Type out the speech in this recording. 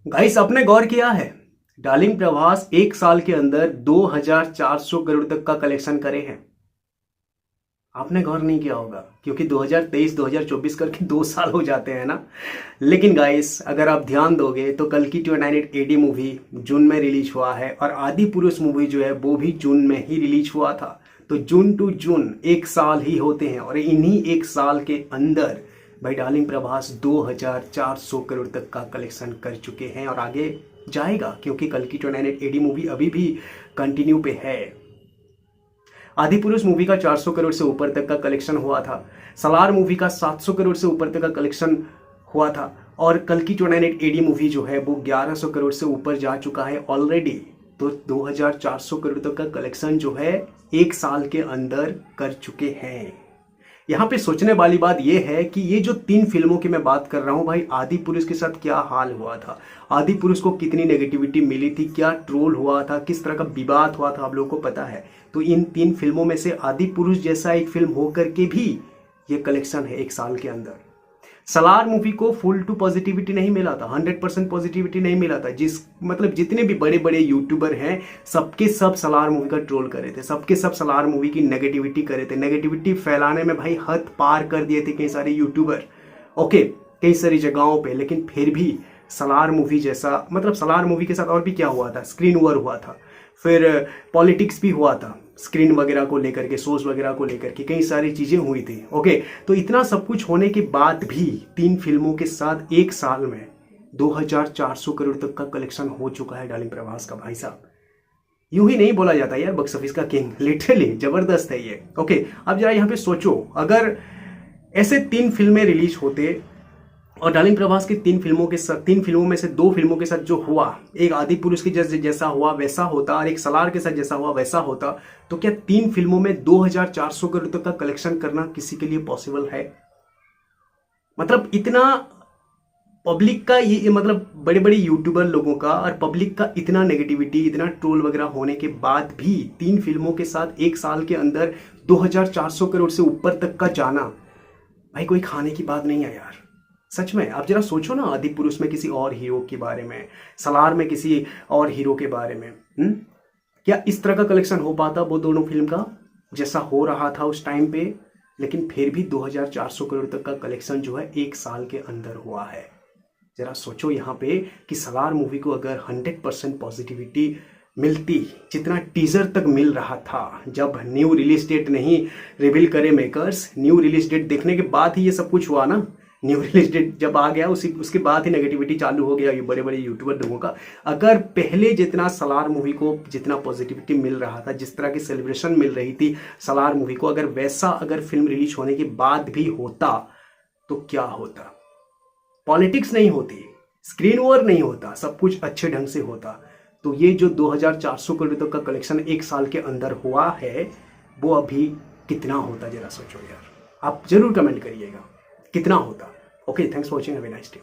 Guys, आपने गौर किया है डार्लिंग प्रभास एक साल के अंदर 2400 करोड़ तक का कलेक्शन करे हैं। आपने गौर नहीं किया होगा क्योंकि 2023 2024 करके 2 साल हो जाते हैं ना। लेकिन गाइस, अगर आप ध्यान दोगे तो कल की 29 एडी मूवी जून में रिलीज हुआ है और आदि पुरुष मूवी जो है वो भी जून में ही रिलीज हुआ था। तो जून टू जून एक साल ही होते हैं और इन्हीं एक साल के अंदर भाई डार्लिंग प्रभास 2400 करोड़ तक का कलेक्शन कर चुके हैं और आगे जाएगा क्योंकि कल की 29 एडी मूवी अभी भी कंटिन्यू पे है। आदि पुरुष मूवी का 400 करोड़ से ऊपर तक का कलेक्शन हुआ था। सलार मूवी का 700 करोड़ से ऊपर तक का कलेक्शन हुआ था और कल की 29 एडी मूवी जो है वो 1100 करोड़ से ऊपर जा चुका है ऑलरेडी। तो 2400 करोड़ तक का कलेक्शन जो है एक साल के अंदर कर चुके हैं। यहाँ पे सोचने वाली बात यह है कि ये जो 3 फिल्मों की मैं बात कर रहा हूँ भाई, आदि पुरुष के साथ क्या हाल हुआ था, आदि पुरुष को कितनी नेगेटिविटी मिली थी, क्या ट्रोल हुआ था, किस तरह का विवाद हुआ था, आप लोगों को पता है। तो इन 3 फिल्मों में से आदि पुरुष जैसा एक फिल्म होकर के भी ये कलेक्शन है एक साल के अंदर। सलार मूवी को फुल टू पॉजिटिविटी नहीं मिला था, 100% पॉजिटिविटी नहीं मिला था। जितने भी बड़े बड़े यूट्यूबर हैं सबके सब सलार मूवी का ट्रोल करे थे, सबके सब सलार मूवी की नेगेटिविटी करे थे। नेगेटिविटी फैलाने में भाई हद पार कर दिए थे कई सारे यूट्यूबर, ओके, कई सारी जगहों पे। लेकिन फिर भी सलार मूवी जैसा, सलार मूवी के साथ और भी क्या हुआ था, स्क्रीन वॉर हुआ था, फिर पॉलिटिक्स भी हुआ था, स्क्रीन वगैरह को लेकर के, सोर्स वगैरह को लेकर के कई सारी चीजें हुई थी, ओके। तो इतना सब कुछ होने के बाद भी 3 फिल्मों के साथ एक साल में 2400 करोड़ तक का कलेक्शन हो चुका है डार्लिंग प्रभास का। भाई साहब, यूं ही नहीं बोला जाता यार, बॉक्स ऑफिस का किंग, लिटरली जबरदस्त है ये, ओके। अब जरा यहाँ पे सोचो, अगर ऐसे 3 फिल्में रिलीज होते और डार्लिंग प्रभास की 3 फिल्मों के साथ, 3 फिल्मों में से 2 फिल्मों के साथ जो हुआ, एक आदि पुरुष के जैसा हुआ वैसा होता और एक सलार के साथ जैसा हुआ वैसा होता, तो क्या 3 फिल्मों में 2400 करोड़ तक का कलेक्शन करना किसी के लिए पॉसिबल है? इतना पब्लिक का ये, बड़े बड़े यूट्यूबर लोगों का और पब्लिक का इतना नेगेटिविटी, इतना ट्रोल वगैरह होने के बाद भी 3 फिल्मों के साथ एक साल के अंदर 2400 करोड़ से ऊपर तक का जाना, भाई कोई खाने की बात नहीं है यार, सच में। आप जरा सोचो ना, आदि पुरुष में किसी और हीरो के बारे में, सलार में किसी और हीरो के बारे में, क्या इस तरह का कलेक्शन हो पाता वो दोनों फिल्म का जैसा हो रहा था उस टाइम पे? लेकिन फिर भी 2400 करोड़ तक का कलेक्शन जो है एक साल के अंदर हुआ है। जरा सोचो यहाँ पे कि सलार मूवी को अगर 100% पॉजिटिविटी मिलती, जितना टीजर तक मिल रहा था, जब न्यू रिलीज डेट नहीं रिवील करे मेकर्स, न्यू रिलीज डेट देखने के बाद ही ये सब कुछ हुआ ना। न्यू रिलीज डेट जब आ गया उसके बाद ही नेगेटिविटी चालू हो गया ये बड़े बड़े यूट्यूबर लोगों का। अगर पहले जितना सलार मूवी को जितना पॉजिटिविटी मिल रहा था, जिस तरह की सेलिब्रेशन मिल रही थी सलार मूवी को, अगर फिल्म रिलीज होने के बाद भी होता तो क्या होता? पॉलिटिक्स नहीं होती, स्क्रीन वॉर नहीं होता, सब कुछ अच्छे ढंग से होता। तो ये जो 2400 करोड़ तक का कलेक्शन एक साल के अंदर हुआ है वो अभी कितना होता, जरा सोचो यार। आप जरूर कमेंट करिएगा कितना होता। Okay, thanks for watching, have a nice day.